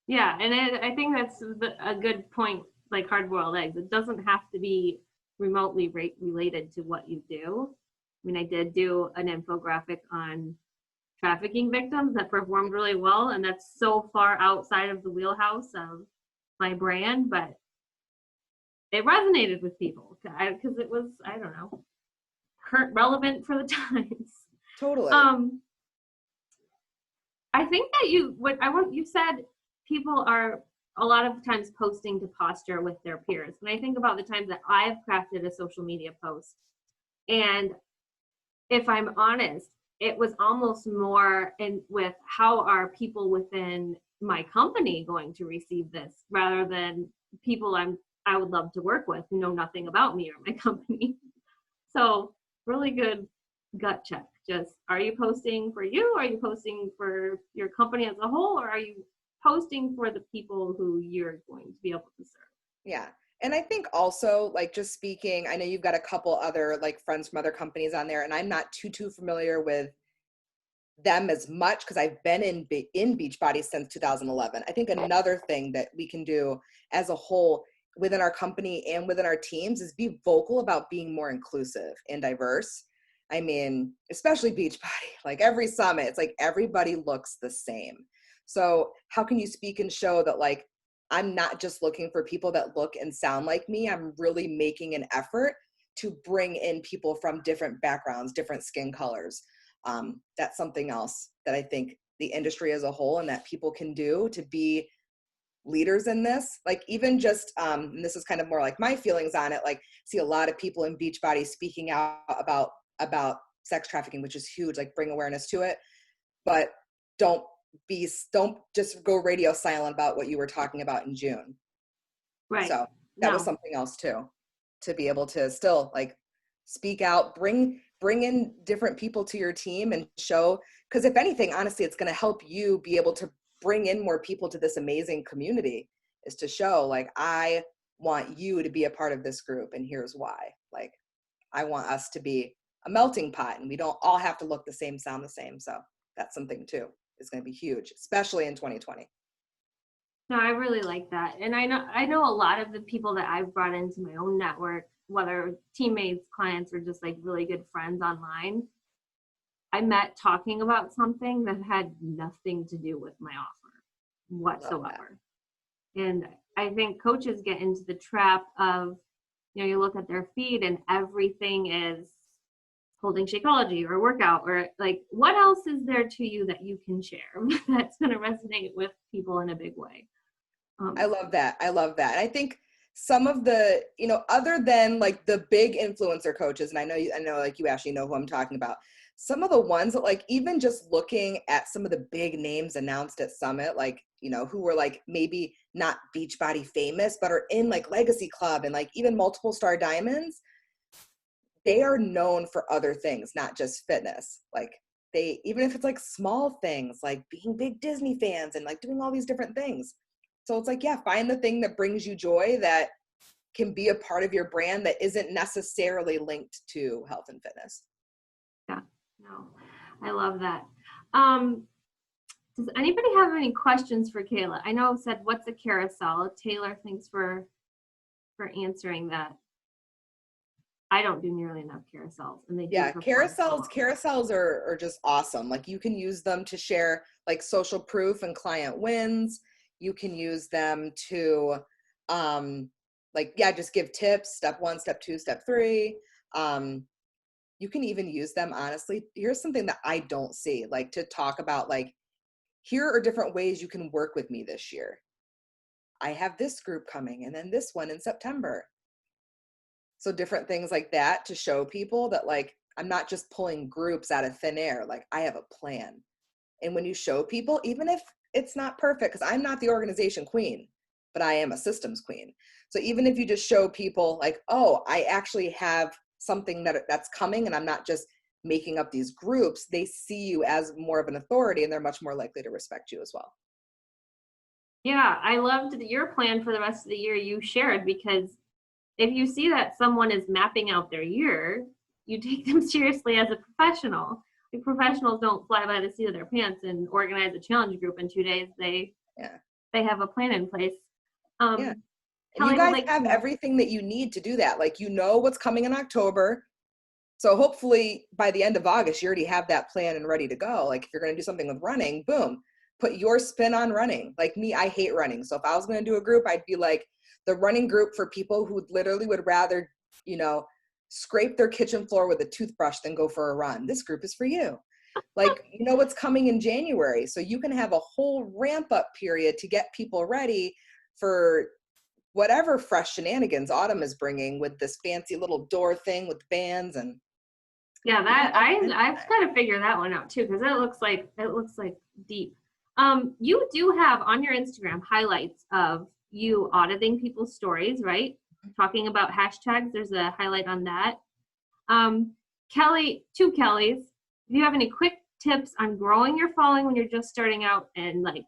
Yeah, and I think that's a good point, like hard-boiled eggs. It doesn't have to be remotely related to what you do. I mean, I did do an infographic on trafficking victims that performed really well, and that's so far outside of the wheelhouse of my brand, but it resonated with people because it was, I don't know, relevant for the times. Totally. I think that you said people are a lot of times posting to posture with their peers. And I think about the times that I've crafted a social media post. And if I'm honest, it was almost more with how are people within my company going to receive this rather than people I would love to work with who know nothing about me or my company. So really good gut check. Just, are you posting for you? Are you posting for your company as a whole? Or are you posting for the people who you're going to be able to serve? Yeah. And I think also like just speaking, I know you've got a couple other like friends from other companies on there, and I'm not too familiar with them as much because I've been in Beachbody since 2011. I think another thing that we can do as a whole within our company and within our teams is be vocal about being more inclusive and diverse. I mean, especially Beachbody, like every summit, it's like everybody looks the same. So how can you speak and show that like, I'm not just looking for people that look and sound like me. I'm really making an effort to bring in people from different backgrounds, different skin colors. That's something else that I think the industry as a whole and that people can do to be leaders in this, like even just, and this is kind of more like my feelings on it, like see a lot of people in Beachbody speaking out about sex trafficking, which is huge, like bring awareness to it, but don't just go radio silent about what you were talking about in June. Right. So that was No. something else too, to be able to still like speak out, bring in different people to your team and show, because if anything, honestly, it's going to help you be able to bring in more people to this amazing community, is to show like, I want you to be a part of this group and here's why. Like, I want us to be a melting pot and we don't all have to look the same, sound the same. So that's something too, is going to be huge, especially in 2020. No, I really like that. And I know a lot of the people that I've brought into my own network, whether teammates, clients, or just like really good friends online, I met talking about something that had nothing to do with my offer whatsoever. And I think coaches get into the trap of, you look at their feed and everything is holding Shakeology or workout, or like, what else is there to you that you can share that's going to resonate with people in a big way? I love that. And I think some of the, other than like the big influencer coaches, and I know like you actually know who I'm talking about, some of the ones that like, even just looking at some of the big names announced at Summit, like, who were like maybe not Beachbody famous, but are in like Legacy Club and like even multiple star diamonds, they are known for other things, not just fitness. Like even if it's like small things, like being big Disney fans and like doing all these different things. So it's like, yeah, find the thing that brings you joy that can be a part of your brand that isn't necessarily linked to health and fitness. Yeah, no, I love that. Does anybody have any questions for Kayla? I know I said, what's a carousel? Taylor, thanks for answering that. I don't do nearly enough carousels, and they do. Yeah, carousels are just awesome. Like you can use them to share like social proof and client wins. You can use them to just give tips, step 1, step 2, step 3. You can even use them, honestly. Here's something that I don't see, like to talk about, like, here are different ways you can work with me this year. I have this group coming and then this one in September. So different things like that to show people that like, I'm not just pulling groups out of thin air. Like I have a plan. And when you show people, even if it's not perfect, because I'm not the organization queen, but I am a systems queen. So even if you just show people like, oh, I actually have something that's coming and I'm not just making up these groups, they see you as more of an authority and they're much more likely to respect you as well. Yeah, I loved your plan for the rest of the year you shared, because if you see that someone is mapping out their year, you take them seriously as a professional. Like professionals don't fly by the seat of their pants and organize a challenge group in 2 days. They have a plan in place. And you guys have everything that you need to do that. Like, what's coming in October. So hopefully by the end of August, you already have that plan and ready to go. Like if you're going to do something with running, boom, put your spin on running. Like me, I hate running. So if I was going to do a group, I'd be like the running group for people who literally would rather, scrape their kitchen floor with a toothbrush than go for a run. This group is for you. Like, what's coming in January. So you can have a whole ramp up period to get people ready for whatever fresh shenanigans autumn is bringing with this fancy little door thing with bands and. Yeah, that I've got to figure that one out too, because it looks like deep. You do have on your Instagram highlights of you auditing people's stories, right? Talking about hashtags. There's a highlight on that. Kelly, 2 Kellys, do you have any quick tips on growing your following when you're just starting out, and like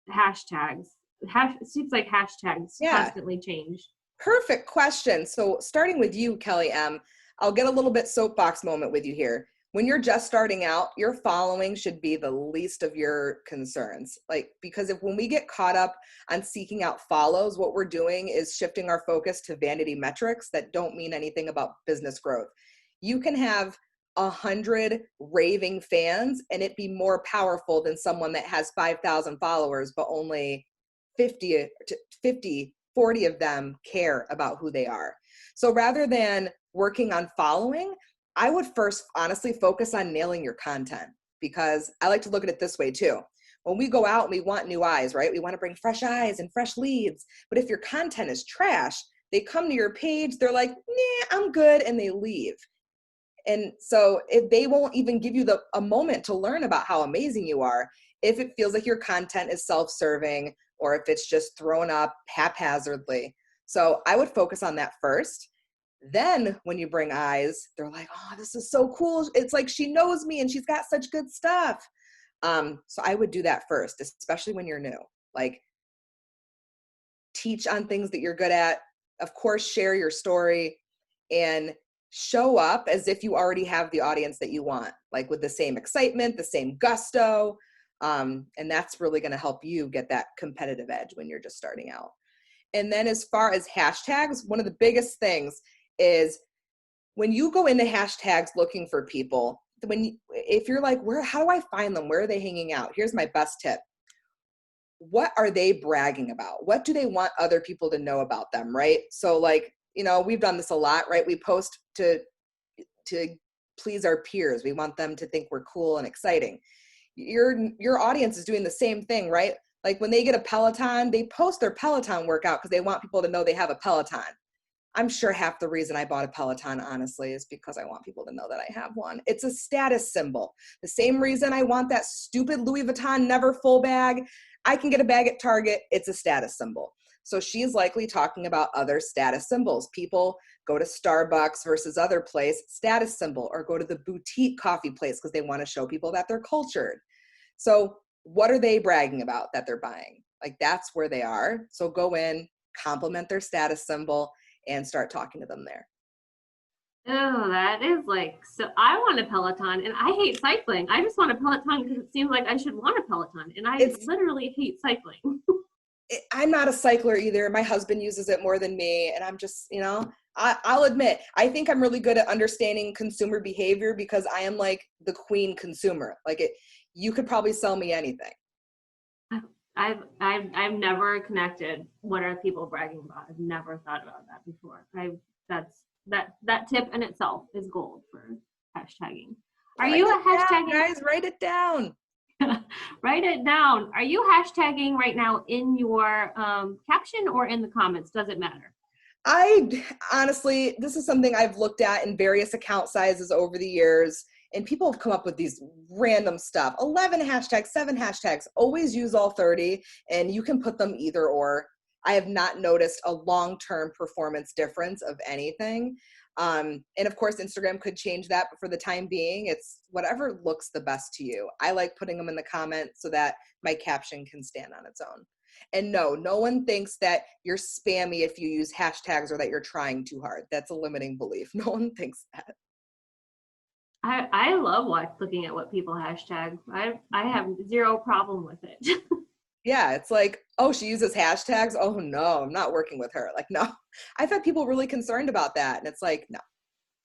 hashtags? It seems like hashtags constantly change. Perfect question. So starting with you, Kelly M., I'll get a little bit soapbox moment with you here. When you're just starting out, your following should be the least of your concerns. Like, because when we get caught up on seeking out follows, what we're doing is shifting our focus to vanity metrics that don't mean anything about business growth. You can have 100 raving fans and it be more powerful than someone that has 5,000 followers, but only 40 of them care about who they are. So rather than working on following, I would first honestly focus on nailing your content, because I like to look at it this way too. when we go out and we want new eyes, right? We want to bring fresh eyes and fresh leads. But if your content is trash, they come to your page, they're like, nah, I'm good, and they leave. And so if they won't even give you a moment to learn about how amazing you are, if it feels like your content is self-serving or if it's just thrown up haphazardly. So I would focus on that first. Then when you bring eyes, they're like, oh, this is so cool. It's like she knows me and she's got such good stuff. So I would do that first, especially when you're new. Like, teach on things that you're good at. Of course, share your story and show up as if you already have the audience that you want, like with the same excitement, the same gusto. And that's really going to help you get that competitive edge when you're just starting out. And then as far as hashtags, one of the biggest things is when you go into hashtags looking for people, if you're like, how do I find them? Where are they hanging out? Here's my best tip. What are they bragging about? What do they want other people to know about them, right? So like, we've done this a lot, right? We post to please our peers. We want them to think we're cool and exciting. Your audience is doing the same thing, right? Like when they get a Peloton, they post their Peloton workout because they want people to know they have a Peloton. I'm sure half the reason I bought a Peloton, honestly, is because I want people to know that I have one. It's a status symbol. The same reason I want that stupid Louis Vuitton never full bag. I can get a bag at Target. It's a status symbol. So she's likely talking about other status symbols. People go to Starbucks versus other place, status symbol, or go to the boutique coffee place because they want to show people that they're cultured. So what are they bragging about that they're buying? Like that's where they are. So go in, compliment their status symbol, and start talking to them there. Oh, that is like, so I want a Peloton and I hate cycling. I just want a Peloton because it seems like I should want a Peloton and I literally hate cycling. I'm not a cycler either. My husband uses it more than me. And I'm just, I'll admit, I think I'm really good at understanding consumer behavior because I am like the queen consumer. Like you could probably sell me anything. I've never connected what are people bragging about. I've never thought about that before. That tip in itself is gold for hashtagging. Are you a hashtagging? Guys, write it down. Write it down. Are you hashtagging right now in your caption or in the comments? Does it matter? I honestly, this is something I've looked at in various account sizes over the years, and people have come up with these random stuff. 11 hashtags, 7 hashtags, always use all 30, and you can put them either or. I have not noticed a long-term performance difference of anything. And of course, Instagram could change that, but for the time being, it's whatever looks the best to you. I like putting them in the comments so that my caption can stand on its own. And no one thinks that you're spammy if you use hashtags or that you're trying too hard. That's a limiting belief. No one thinks that. I love looking at what people hashtag. I have zero problem with it. Yeah, it's like, oh, she uses hashtags. Oh no, I'm not working with her. Like, no. I've had people really concerned about that. And it's like,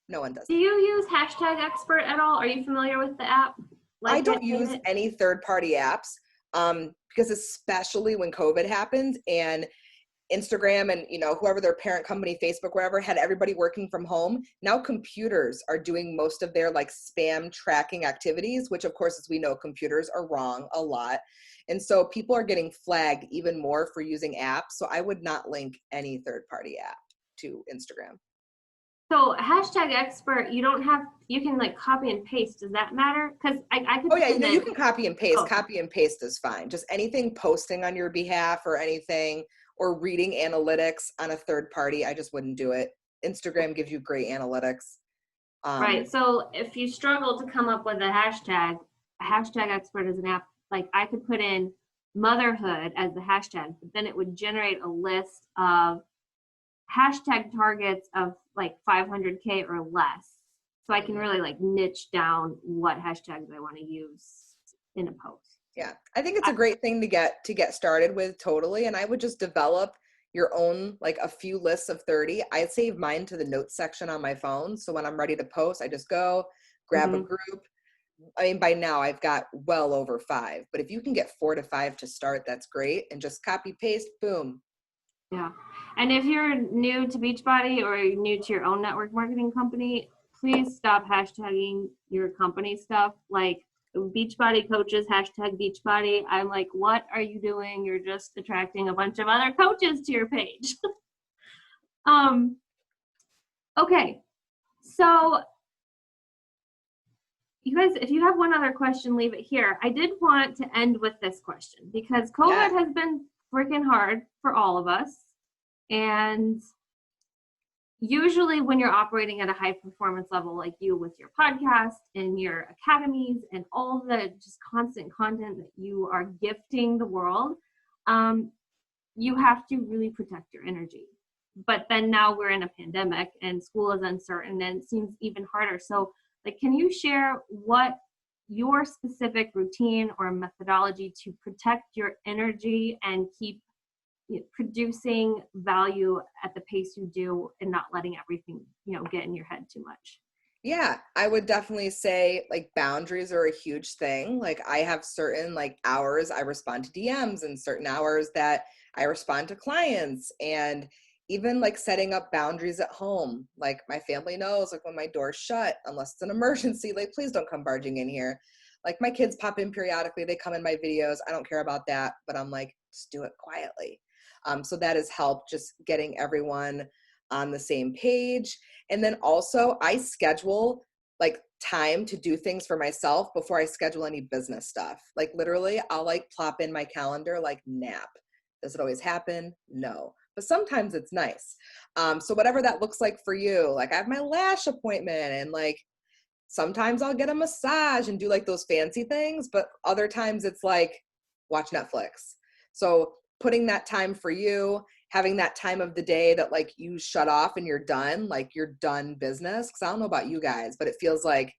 no one does. Do you use Hashtag Expert at all? Are you familiar with the app? I don't use any third-party apps because especially when COVID happened and Instagram and whoever their parent company, Facebook, wherever, had everybody working from home. Now computers are doing most of their like spam tracking activities, which of course, as we know, computers are wrong a lot. And so people are getting flagged even more for using apps. So I would not link any third-party app to Instagram. So Hashtag Expert, you can like copy and paste. Does that matter? Because I could. Oh yeah, you can copy and paste. Oh. Copy and paste is fine. Just anything posting on your behalf or anything, or reading analytics on a third party, I just wouldn't do it. Instagram gives you great analytics. Right. So if you struggle to come up with a Hashtag Expert is an app. Like I could put in motherhood as the hashtag, but then it would generate a list of hashtag targets of like 500K or less. So I can really like niche down what hashtags I want to use in a post. Yeah, I think it's a great thing to get started with, totally. And I would just develop your own, like a few lists of 30. I save mine to the notes section on my phone. So when I'm ready to post, I just go grab a group. I mean, by now I've got well over 5, but if you can get 4 to 5 to start, that's great. And just copy, paste, boom. Yeah. And if you're new to Beachbody or you're new to your own network marketing company, please stop hashtagging your company stuff. Like Beachbody coaches, hashtag Beachbody. I'm like, what are you doing? You're just attracting a bunch of other coaches to your page. Okay, so you guys, if you have one other question, leave it here. I did want to end with this question because COVID has been freaking hard for all of us. And usually when you're operating at a high performance level like you with your podcast and your academies and all the just constant content that you are gifting the world, you have to really protect your energy. But then now we're in a pandemic and school is uncertain and it seems even harder. So like, can you share what your specific routine or methodology to protect your energy and keep producing value at the pace you do and not letting everything, get in your head too much? Yeah, I would definitely say like boundaries are a huge thing. Like I have certain like hours I respond to DMs and certain hours that I respond to clients, and even like setting up boundaries at home. Like my family knows like when my door's shut, unless it's an emergency, like please don't come barging in here. Like my kids pop in periodically, they come in my videos. I don't care about that, but I'm like, just do it quietly. So that has helped just getting everyone on the same page. And then also I schedule like time to do things for myself before I schedule any business stuff. Like literally I'll like plop in my calendar, like nap. Does it always happen? No, but sometimes it's nice. So whatever that looks like for you, like I have my lash appointment and like sometimes I'll get a massage and do like those fancy things, but other times it's like watch Netflix. So putting that time for you, having that time of the day that like you shut off and you're done, like you're done business. Cause I don't know about you guys, but it feels like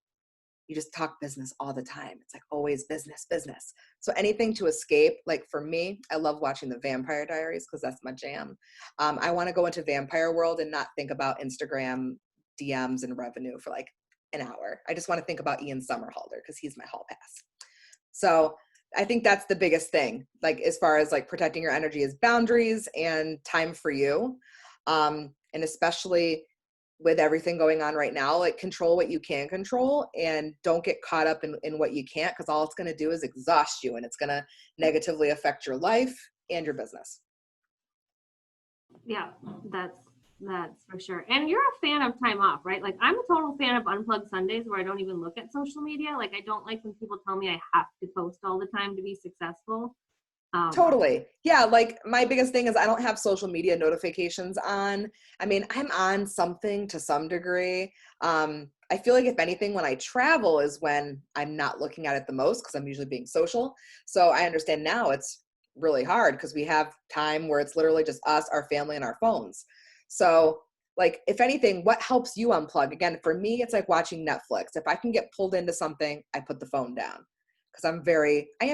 you just talk business all the time. It's like always business, business. So anything to escape, like for me, I love watching the Vampire Diaries because that's my jam. I want to go into vampire world and not think about Instagram DMs and revenue for like an hour. I just want to think about Ian Somerhalder because he's my hall pass. So I think that's the biggest thing, like as far as like protecting your energy is boundaries and time for you. And especially with everything going on right now, like control what you can control and don't get caught up in what you can't, because all it's going to do is exhaust you and it's going to negatively affect your life and your business. Yeah, that's for sure. And you're a fan of time off, right? Like I'm a total fan of unplugged Sundays where I don't even look at social media. Like I don't like when people tell me I have to post all the time to be successful. Totally. Yeah. Like my biggest thing is I don't have social media notifications on. I mean, I'm on something to some degree. I feel like if anything, when I travel is when I'm not looking at it the most because I'm usually being social. So I understand now it's really hard because we have time where it's literally just us, our family, and our phones. So like, if anything, what helps you unplug? Again, for me, it's like watching Netflix. If I can get pulled into something, I put the phone down because I am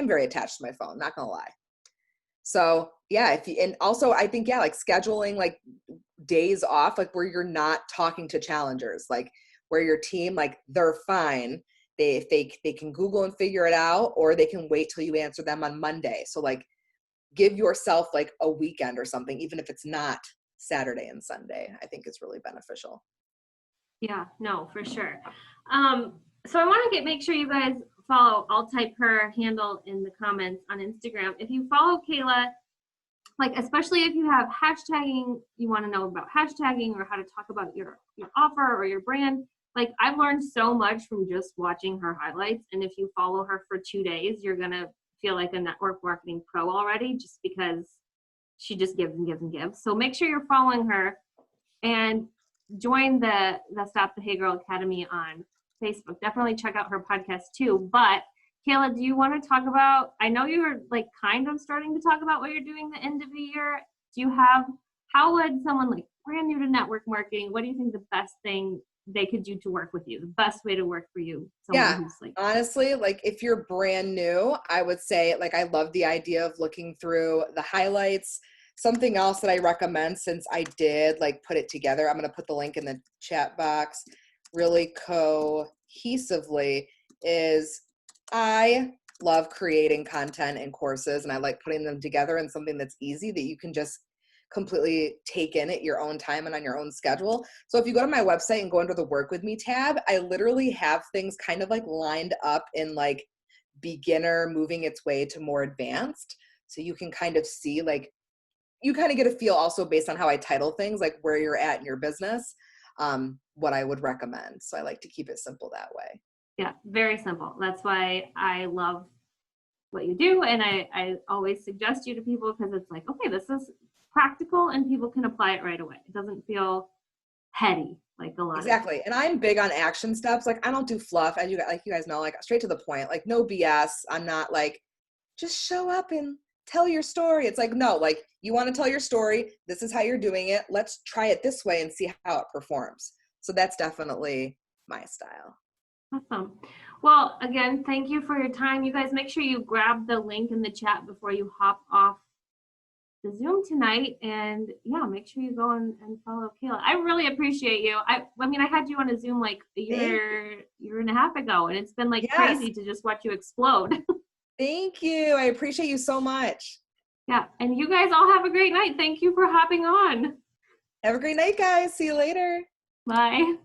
very attached to my phone, not gonna lie. So yeah, and also I think, yeah, like scheduling like days off, like where you're not talking to challengers, like where your team, like they're fine. They can Google and figure it out, or they can wait till you answer them on Monday. So like give yourself like a weekend or something, even if it's not Saturday and Sunday, I think is really beneficial. Yeah, no, for sure. So I want to make sure you guys follow. I'll type her handle in the comments on Instagram. If you follow Kayla, like especially if you have hashtagging, you want to know about hashtagging or how to talk about your offer or your brand. Like I've learned so much from just watching her highlights. And if you follow her for 2 days, you're gonna feel like a network marketing pro already, just because she just gives and gives and gives. So make sure you're following her and join the Stop the Hey Girl Academy on Facebook. Definitely check out her podcast too. But Kayla, do you want to talk about, I know you're like kind of starting to talk about what you're doing the end of the year. How would someone like brand new to network marketing, what do you think the best thing they could do to work with you? The best way to work for you? Yeah, honestly, like if you're brand new, I would say like I love the idea of looking through the highlights. Something else that I recommend, since I did like put it together, I'm going to put the link in the chat box really cohesively, is I love creating content and courses, and I like putting them together in something that's easy that you can just completely take in at your own time and on your own schedule. So if you go to my website and go under the Work With Me tab, I literally have things kind of like lined up in like beginner moving its way to more advanced. So you can kind of see, like, you kind of get a feel also based on how I title things, like where you're at in your business, what I would recommend. So I like to keep it simple that way. Yeah, very simple. That's why I love what you do. And I always suggest you to people because it's like, okay, this is practical and people can apply it right away. It doesn't feel heady like a lot of. Exactly. And I'm big on action steps. Like I don't do fluff, as you guys know, like straight to the point, like no BS. I'm not like, just show up and tell your story. It's like, no, like you want to tell your story. This is how you're doing it. Let's try it this way and see how it performs. So that's definitely my style. Awesome. Well, again, thank you for your time. You guys make sure you grab the link in the chat before you hop off the Zoom tonight. And yeah, make sure you go and follow Kayla. I really appreciate you. I mean, I had you on a Zoom like a year and a half ago, and it's been like Yes. crazy to just watch you explode. Thank you. I appreciate you so much. Yeah. And you guys all have a great night. Thank you for hopping on. Have a great night, guys. See you later. Bye.